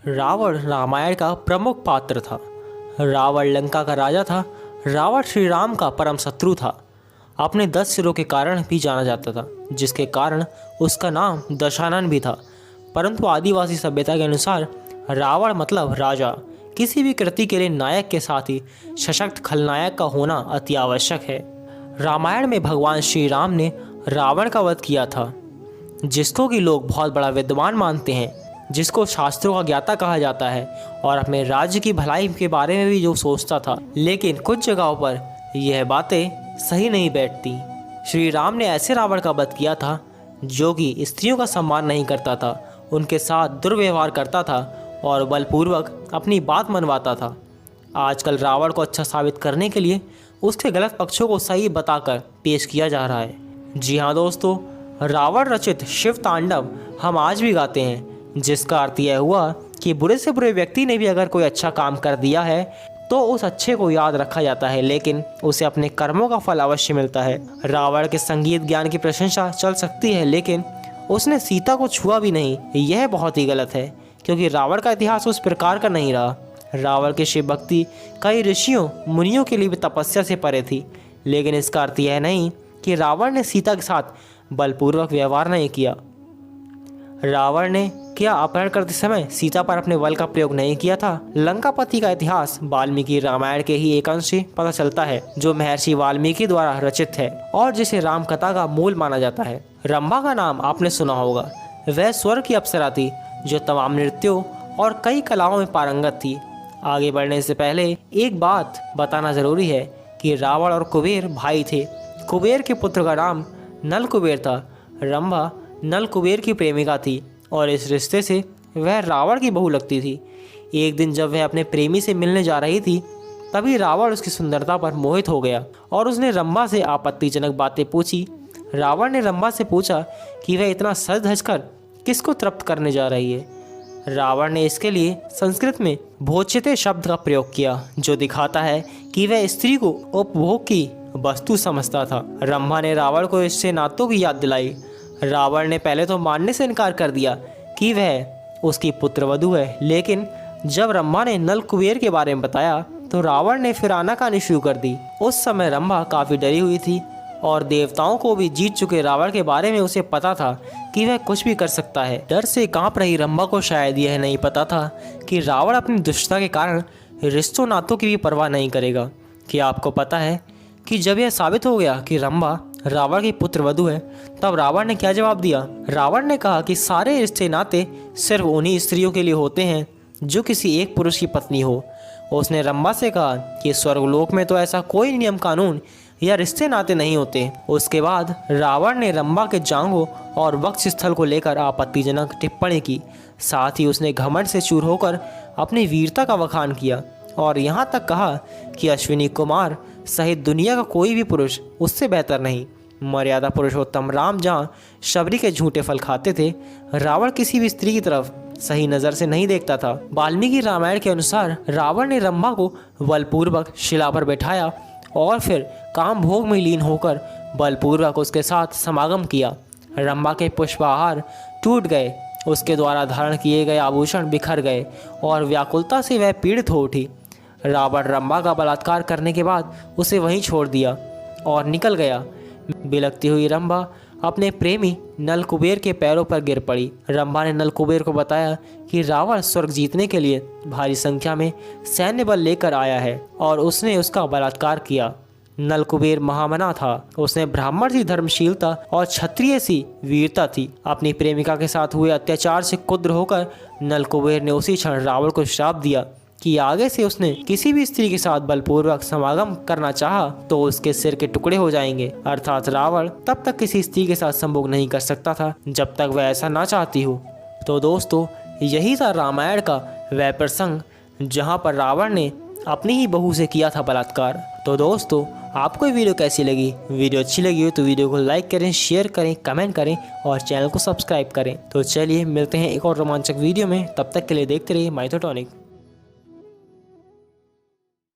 रावण रामायण का प्रमुख पात्र था। रावण लंका का राजा था। रावण श्री राम का परम शत्रु था। अपने 10 सिरों के कारण भी जाना जाता था, जिसके कारण उसका नाम दशानन भी था। परंतु आदिवासी सभ्यता के अनुसार रावण मतलब राजा। किसी भी कृति के लिए नायक के साथ ही सशक्त खलनायक का होना अति आवश्यक है। रामायण में भगवान श्री राम ने रावण का वध किया था, जिसको कि लोग बहुत बड़ा विद्वान मानते हैं, जिसको शास्त्रों का ज्ञाता कहा जाता है और अपने राज्य की भलाई के बारे में भी जो सोचता था। लेकिन कुछ जगहों पर यह बातें सही नहीं बैठती। श्री राम ने ऐसे रावण का वध किया था जो कि स्त्रियों का सम्मान नहीं करता था, उनके साथ दुर्व्यवहार करता था और बलपूर्वक अपनी बात मनवाता था। आजकल रावण को अच्छा साबित करने के लिए उसके गलत पक्षों को सही बताकर पेश किया जा रहा है। जी हाँ दोस्तों, रावण रचित शिव तांडव हम आज भी गाते हैं, जिसका अर्थ यह हुआ कि बुरे से बुरे व्यक्ति ने भी अगर कोई अच्छा काम कर दिया है तो उस अच्छे को याद रखा जाता है, लेकिन उसे अपने कर्मों का फल अवश्य मिलता है। रावण के संगीत ज्ञान की प्रशंसा चल सकती है, लेकिन उसने सीता को छुआ भी नहीं। यह बहुत ही गलत है, क्योंकि रावण का इतिहास उस प्रकार का नहीं रहा। रावण की शिव भक्ति कई ऋषियों मुनियों के लिए भी तपस्या से परे थी, लेकिन इसका अर्थ यह नहीं कि रावण ने सीता के साथ बलपूर्वक व्यवहार नहीं किया। रावण ने क्या अपहरण करते समय सीता पर अपने बल का प्रयोग नहीं किया था? लंकापति का इतिहास वाल्मीकि रामायण के ही एक अंश से पता चलता है, जो महर्षि वाल्मीकि द्वारा रचित है और जिसे राम कथा का मूल माना जाता है। रंभा का नाम आपने सुना होगा। वह स्वर्ग की अप्सरा थी जो तमाम नृत्यों और कई कलाओं में पारंगत थी। आगे बढ़ने से पहले एक बात बताना जरूरी है कि रावण और कुबेर भाई थे। कुबेर के पुत्र का नाम नल कुबेर था। रंभा नल कुबेर की प्रेमिका थी और इस रिश्ते से वह रावण की बहू लगती थी। एक दिन जब वह अपने प्रेमी से मिलने जा रही थी, तभी रावण उसकी सुंदरता पर मोहित हो गया और उसने रंभा से आपत्तिजनक बातें पूछी। रावण ने रंभा से पूछा कि वह इतना सज धज कर किसको तृप्त करने जा रही है। रावण ने इसके लिए संस्कृत में भोज्यते शब्द का प्रयोग किया, जो दिखाता है कि वह स्त्री को उपभोग की वस्तु समझता था। रंभा ने रावण को इससे नातों की याद दिलाई। रावण ने पहले तो मानने से इनकार कर दिया कि वह उसकी पुत्रवधू है, लेकिन जब रंभा ने नल कुबेर के बारे में बताया तो रावण ने फिर आनाकानी शुरू कर दी। उस समय रंभा काफ़ी डरी हुई थी और देवताओं को भी जीत चुके रावण के बारे में उसे पता था कि वह कुछ भी कर सकता है। डर से कांप रही रंभा को शायद यह नहीं पता था कि रावण अपनी दुष्टता के कारण रिश्तों नातों की भी परवाह नहीं करेगा। क्या आपको पता है कि जब यह साबित हो गया कि रंभा रावण की पुत्रवधू है, तब रावण ने क्या जवाब दिया? रावण ने कहा कि सारे रिश्ते नाते सिर्फ उन्हीं स्त्रियों के लिए होते हैं जो किसी एक पुरुष की पत्नी हो। उसने रंभा से कहा कि स्वर्गलोक में तो ऐसा कोई नियम कानून या रिश्ते नाते नहीं होते। उसके बाद रावण ने रंभा के जांघों और वक्ष स्थल को लेकर आपत्तिजनक टिप्पणी की। साथ ही उसने घमंड से चूर होकर अपनी वीरता का बखान किया और यहाँ तक कहा कि अश्विनी कुमार सहित दुनिया का कोई भी पुरुष उससे बेहतर नहीं। मर्यादा पुरुषोत्तम राम जहाँ शबरी के झूठे फल खाते थे, रावण किसी भी स्त्री की तरफ सही नज़र से नहीं देखता था। वाल्मीकि रामायण के अनुसार रावण ने रंभा को बलपूर्वक शिला पर बैठाया और फिर काम भोग में लीन होकर बलपूर्वक उसके साथ समागम किया। रंभा के पुष्पहार टूट गए, उसके द्वारा धारण किए गए आभूषण बिखर गए और व्याकुलता से वह पीड़ित हो उठी। रावण रंभा का बलात्कार करने के बाद उसे वहीं छोड़ दिया और निकल गया। बिलखती हुई रंभा अपने प्रेमी नल कुबेर के पैरों पर गिर पड़ी। रंभा ने नल कुबेर को बताया कि रावण स्वर्ग जीतने के लिए भारी संख्या में सैन्य बल लेकर आया है और उसने उसका बलात्कार किया। नल कुबेर महामना था। उसने ब्राह्मण सी धर्मशीलता और क्षत्रिय सी वीरता थी। अपनी प्रेमिका के साथ हुए अत्याचार से क्रुद्ध होकर नल कुबेर ने उसी क्षण रावण को श्राप दिया कि आगे से उसने किसी भी स्त्री के साथ बलपूर्वक समागम करना चाहा तो उसके सिर के टुकड़े हो जाएंगे। अर्थात रावण तब तक किसी स्त्री के साथ संभोग नहीं कर सकता था जब तक वह ऐसा ना चाहती हो। तो दोस्तों, यही था रामायण का वह प्रसंग जहाँ पर रावण ने अपनी ही बहू से किया था बलात्कार। तो दोस्तों, आपको ये वीडियो कैसी लगी? वीडियो अच्छी लगी हो तो वीडियो को लाइक करें, शेयर करें, कमेंट करें और चैनल को सब्सक्राइब करें। तो चलिए मिलते हैं एक और रोमांचक वीडियो में। तब तक के लिए देखते रहिए माइथोटॉनिक।